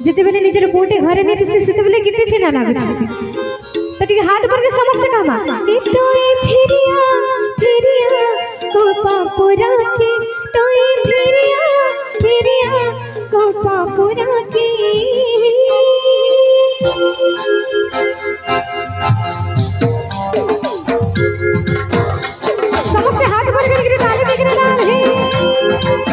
जिते बेले निजर पोटे घरे नहीं से सिते बेले कितने छे ना लागत से तो ठीक हाथ पर के समस्या कामा ए तोए फिरिया को पापुरा के तोए फिरिया को पापुरा के समस्या हाथ पर के ताली देख रहा है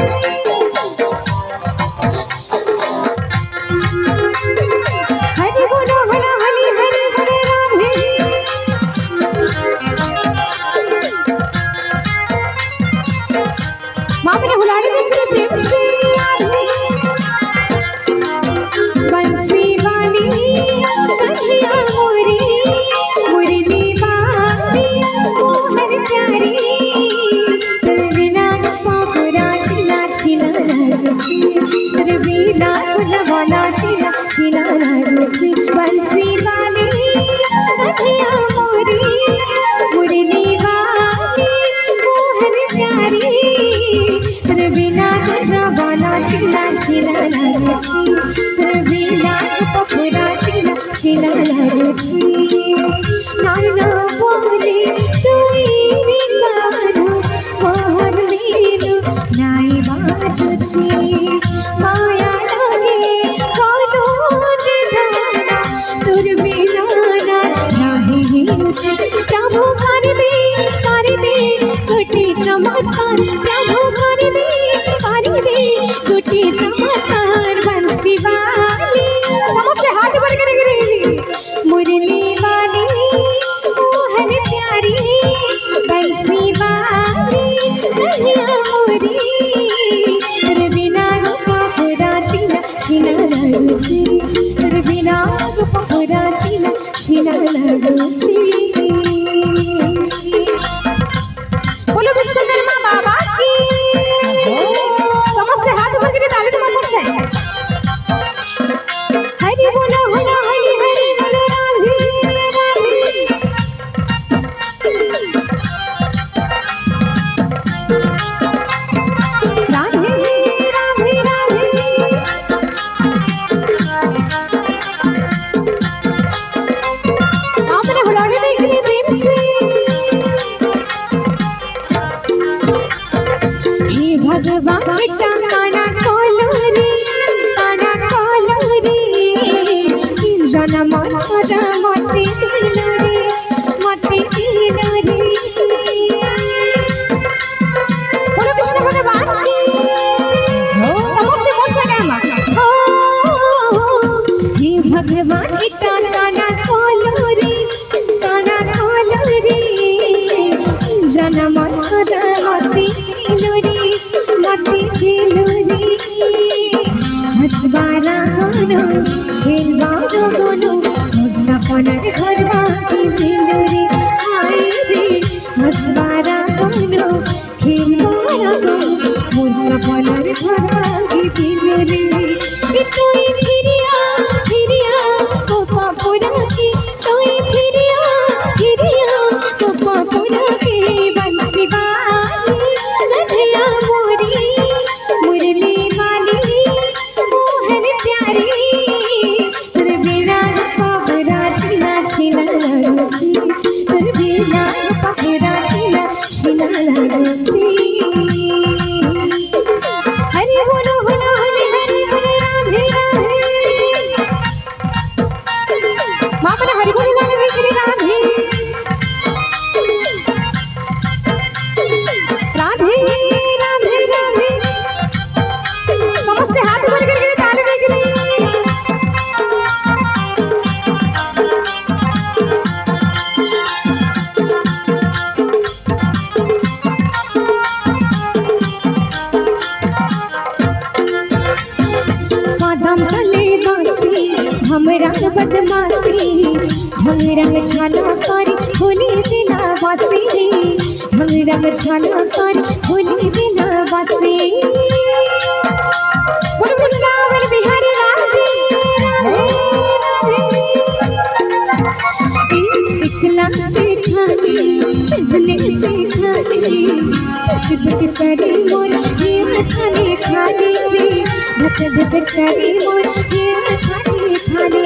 दूध करे मोर ये थाने थाने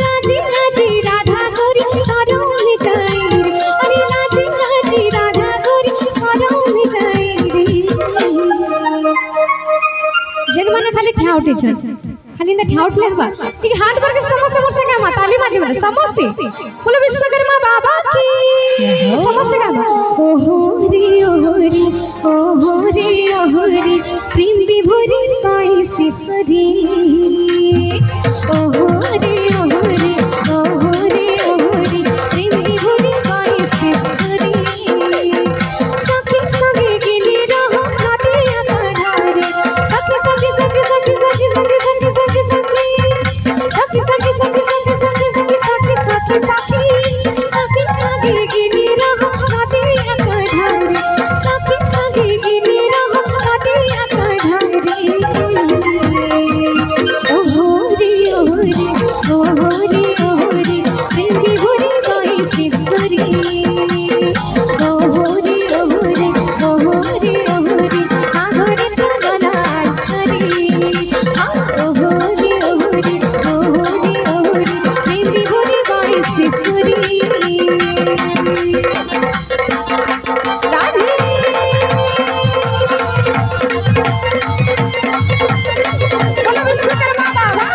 लाजी लाजी राधा गोरी सारों में जाए रे अरे लाजी लाजी राधा गोरी सारों में जाए रे जन मन खाली ठाउटे छ खाली ना ठाउट लेबा ठीक हाथ करके समस्त समस्त का मा ताली मारी मारे समस्त बोलो विश्वकर्मा बाबा की समस्त का ओहो रे प्रेम विभोरी पाई सिसरी ओहो रे प्रेम विभोरी पाई सिसरी सखी सगे गेली रहो हाथिया कधारे सखी सखी सखी सखी सखी सखी सखी सखी सखी सखी सखी सखी सखी सखी सखी सखी सखी सगे गेली रहो हाथिया कधारे सखी सगे गेली रहो हाथिया कधारे ओहो रे प्रेम विभोरी पाई सिसरी ओहो रे आगरे तगना छरी ओहो रे प्रेम विभोरी पाई सिसरी राधे बोलो विश्वकर्मा बाबा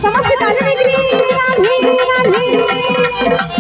समस्त ताली निकली राधे राधे